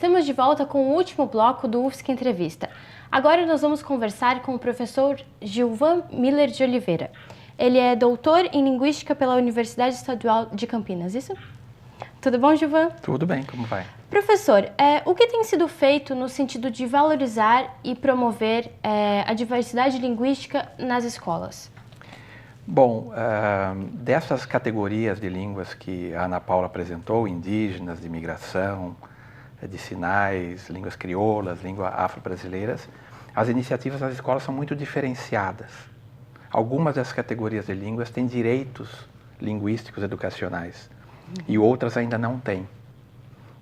Estamos de volta com o último bloco do UFSC Entrevista. Agora nós vamos conversar com o professor Gilvan Miller de Oliveira. Ele é doutor em Linguística pela Universidade Estadual de Campinas, isso? Tudo bom, Gilvan? Tudo bem, como vai? Professor, o que tem sido feito no sentido de valorizar e promover a diversidade linguística nas escolas? Bom, dessas categorias de línguas que a Ana Paula apresentou, indígenas, de imigração, de sinais, línguas crioulas, línguas afro-brasileiras, as iniciativas nas escolas são muito diferenciadas. Algumas dessas categorias de línguas têm direitos linguísticos educacionais e outras ainda não têm.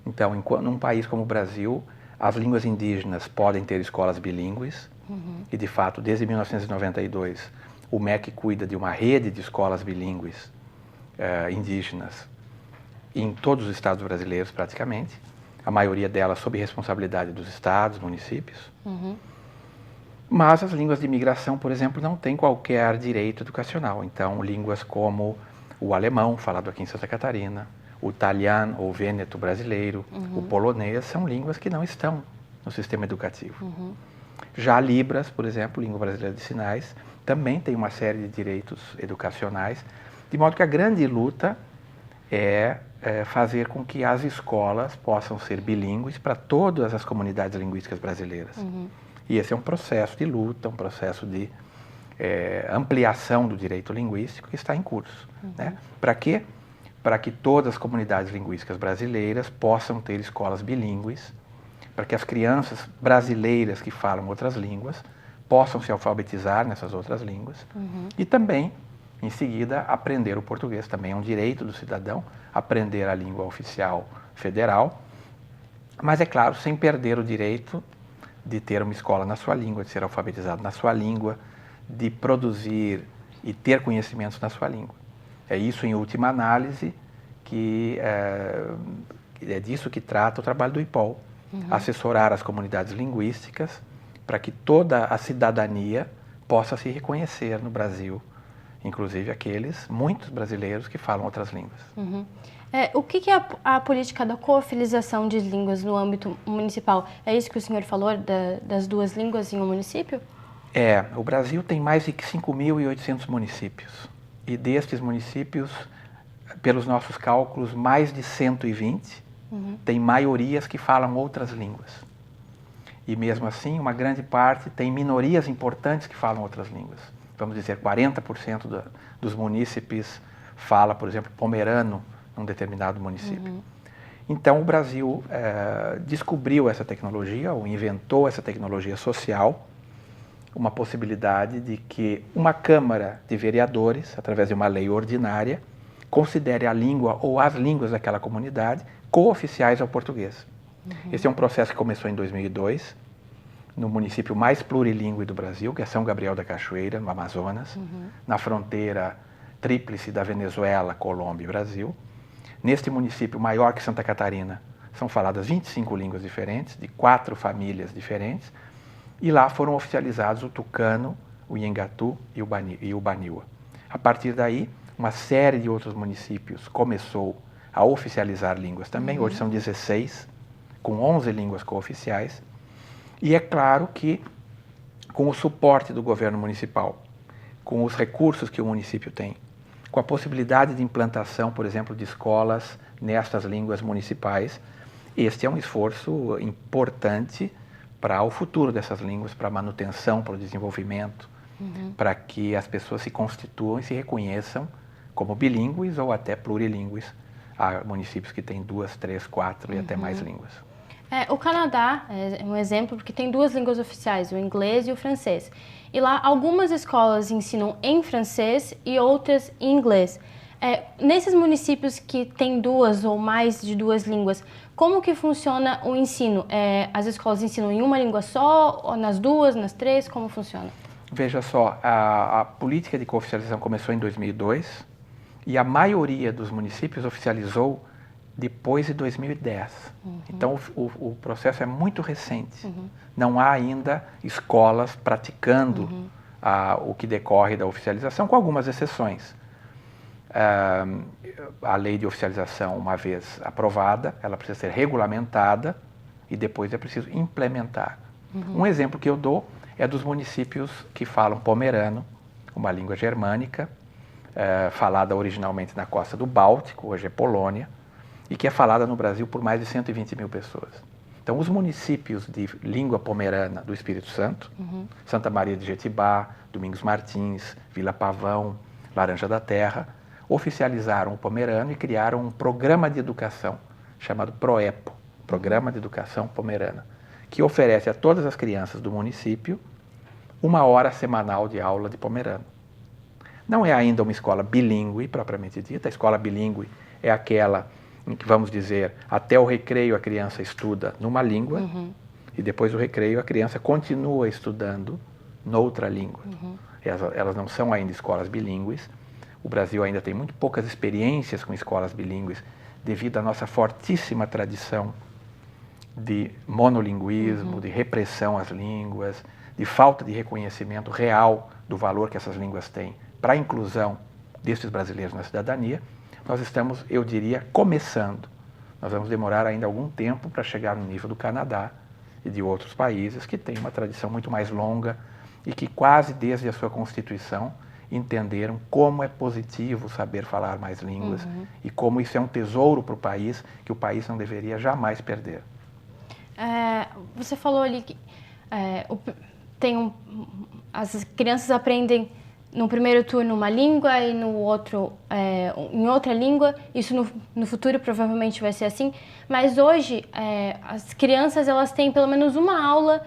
Então, num país como o Brasil, as línguas indígenas podem ter escolas bilíngues e, de fato, desde 1992, o MEC cuida de uma rede de escolas bilíngues indígenas em todos os estados brasileiros, praticamente. A maioria delas sob responsabilidade dos estados, municípios. Mas as línguas de imigração, por exemplo, não têm qualquer direito educacional. Então, línguas como o alemão, falado aqui em Santa Catarina, o italiano ou vêneto brasileiro, o polonês, são línguas que não estão no sistema educativo. Já Libras, por exemplo, língua brasileira de sinais, também tem uma série de direitos educacionais, de modo que a grande luta é fazer com que as escolas possam ser bilíngues para todas as comunidades linguísticas brasileiras. E esse é um processo de luta, um processo de ampliação do direito linguístico que está em curso. Né? Para quê? Para que todas as comunidades linguísticas brasileiras possam ter escolas bilíngues, para que as crianças brasileiras que falam outras línguas possam se alfabetizar nessas outras línguas e também, em seguida, aprender o português. Também é um direito do cidadão aprender a língua oficial federal, mas, é claro, sem perder o direito de ter uma escola na sua língua, de ser alfabetizado na sua língua, de produzir e ter conhecimentos na sua língua. É isso, em última análise, que é disso que trata o trabalho do IPOL, assessorar as comunidades linguísticas para que toda a cidadania possa se reconhecer no Brasil, inclusive muitos brasileiros que falam outras línguas. O que é a política da coofilização de línguas no âmbito municipal? É isso que o senhor falou, das duas línguas em um município? O Brasil tem mais de 5.800 municípios. E destes municípios, pelos nossos cálculos, mais de 120 têm maiorias que falam outras línguas. E mesmo assim, uma grande parte tem minorias importantes que falam outras línguas. Vamos dizer, 40% dos munícipes fala, por exemplo, pomerano num determinado município. Então, o Brasil descobriu essa tecnologia, ou inventou essa tecnologia social, uma possibilidade de que uma Câmara de Vereadores, através de uma lei ordinária, considere a língua ou as línguas daquela comunidade cooficiais ao português. Esse é um processo que começou em 2002, no município mais plurilingüe do Brasil, que é São Gabriel da Cachoeira, no Amazonas, na fronteira tríplice da Venezuela, Colômbia e Brasil. Neste município, maior que Santa Catarina, são faladas 25 línguas diferentes, de 4 famílias diferentes, e lá foram oficializados o tucano, o iengatu e o baniwa. A partir daí, uma série de outros municípios começou a oficializar línguas também, hoje são 16, com 11 línguas cooficiais, e é claro que, com o suporte do governo municipal, com os recursos que o município tem, com a possibilidade de implantação, por exemplo, de escolas nestas línguas municipais, este é um esforço importante para o futuro dessas línguas, para a manutenção, para o desenvolvimento, para que as pessoas se constituam e se reconheçam como bilíngues ou até plurilingües. Há municípios que têm 2, 3, 4 e até mais línguas. O Canadá é um exemplo porque tem 2 línguas oficiais, o inglês e o francês. E lá algumas escolas ensinam em francês e outras em inglês. Nesses municípios que têm 2 ou mais de 2 línguas, como que funciona o ensino? As escolas ensinam em uma língua só, ou nas 2, nas 3, como funciona? Veja só, a política de cooficialização começou em 2002 e a maioria dos municípios oficializou depois de 2010. Então, o processo é muito recente. Não há ainda escolas praticando o que decorre da oficialização, com algumas exceções. A lei de oficialização, uma vez aprovada, ela precisa ser regulamentada e depois é preciso implementar. Um exemplo que eu dou é dos municípios que falam pomerano, uma língua germânica, falada originalmente na costa do Báltico, hoje é Polônia, e que é falada no Brasil por mais de 120 mil pessoas. Então, os municípios de língua pomerana do Espírito Santo, Santa Maria de Jetibá, Domingos Martins, Vila Pavão, Laranja da Terra, oficializaram o pomerano e criaram um programa de educação chamado PROEPO, Programa de Educação Pomerana, que oferece a todas as crianças do município 1 hora semanal de aula de pomerano. Não é ainda uma escola bilíngue, propriamente dita. A escola bilíngue é aquela em que, vamos dizer, até o recreio a criança estuda numa língua e depois do recreio a criança continua estudando noutra língua. Elas não são ainda escolas bilíngues. O Brasil ainda tem muito poucas experiências com escolas bilíngues devido à nossa fortíssima tradição de monolinguismo, de repressão às línguas, de falta de reconhecimento real do valor que essas línguas têm para a inclusão desses brasileiros na cidadania. Nós estamos, eu diria, começando. Nós vamos demorar ainda algum tempo para chegar no nível do Canadá e de outros países que têm uma tradição muito mais longa e que quase desde a sua Constituição entenderam como é positivo saber falar mais línguas e como isso é um tesouro para o país que o país não deveria jamais perder. Você falou ali que as crianças aprendem no primeiro turno uma língua e no outro em outra língua. Isso no futuro provavelmente vai ser assim. Mas hoje as crianças elas têm pelo menos uma aula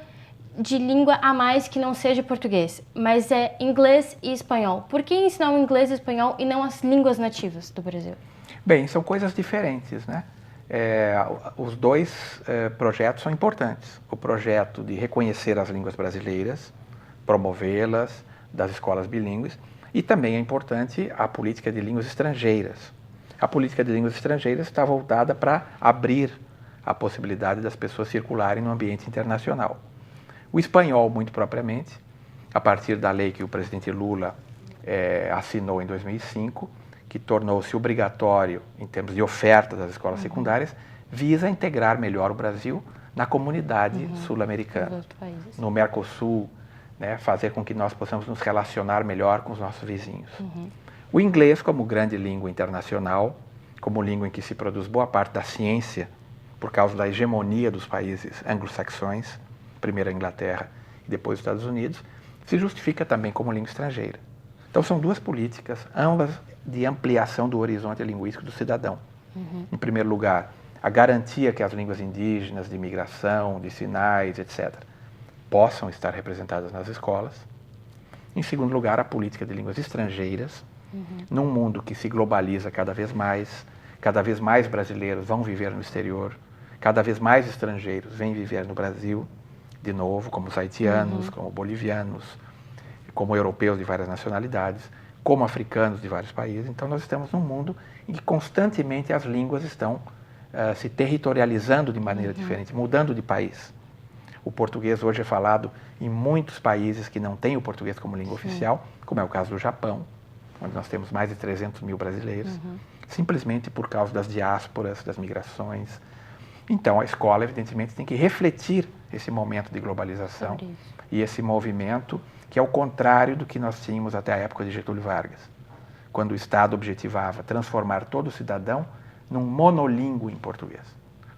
de língua a mais que não seja português, mas é inglês e espanhol. Por que ensinar o inglês e espanhol e não as línguas nativas do Brasil? Bem, são coisas diferentes, né? Os dois projetos são importantes. O projeto de reconhecer as línguas brasileiras, promovê-las, das escolas bilíngues, e também é importante a política de línguas estrangeiras. A política de línguas estrangeiras está voltada para abrir a possibilidade das pessoas circularem no ambiente internacional. O espanhol, muito propriamente, a partir da lei que o presidente Lula assinou em 2005, que tornou-se obrigatório em termos de oferta das escolas secundárias, visa integrar melhor o Brasil na comunidade sul-americana, no Mercosul, né, fazer com que nós possamos nos relacionar melhor com os nossos vizinhos. O inglês, como grande língua internacional, como língua em que se produz boa parte da ciência, por causa da hegemonia dos países anglo-saxões, primeiro a Inglaterra e depois os Estados Unidos, se justifica também como língua estrangeira. Então são duas políticas, ambas de ampliação do horizonte linguístico do cidadão. Em primeiro lugar, a garantia que as línguas indígenas, de imigração, de sinais, etc., possam estar representadas nas escolas. Em segundo lugar, a política de línguas estrangeiras, num mundo que se globaliza cada vez mais brasileiros vão viver no exterior, cada vez mais estrangeiros vêm viver no Brasil, de novo, como os haitianos, como bolivianos, como europeus de várias nacionalidades, como africanos de vários países. Então nós estamos num mundo em que constantemente as línguas estão se territorializando de maneira diferente, mudando de país. O português hoje é falado em muitos países que não têm o português como língua oficial, como é o caso do Japão, onde nós temos mais de 300 mil brasileiros, simplesmente por causa das diásporas, das migrações. Então, a escola, evidentemente, tem que refletir esse momento de globalização e esse movimento que é o contrário do que nós tínhamos até a época de Getúlio Vargas, quando o Estado objetivava transformar todo cidadão num monolíngue em português,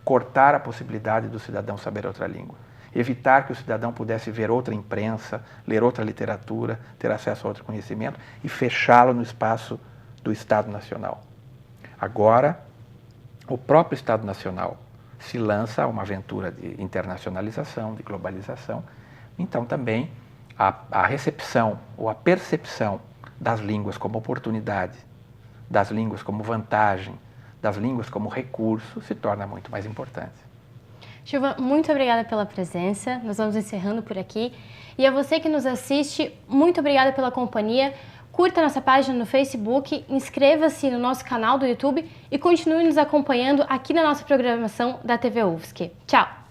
cortar a possibilidade do cidadão saber outra língua, evitar que o cidadão pudesse ver outra imprensa, ler outra literatura, ter acesso a outro conhecimento e fechá-lo no espaço do Estado Nacional. Agora, o próprio Estado Nacional se lança a uma aventura de internacionalização, de globalização. Então, também, a recepção ou a percepção das línguas como oportunidade, das línguas como vantagem, das línguas como recurso, se torna muito mais importante. Gilvan, muito obrigada pela presença. Nós vamos encerrando por aqui. E a você que nos assiste, muito obrigada pela companhia. Curta nossa página no Facebook, inscreva-se no nosso canal do YouTube e continue nos acompanhando aqui na nossa programação da TV UFSC. Tchau!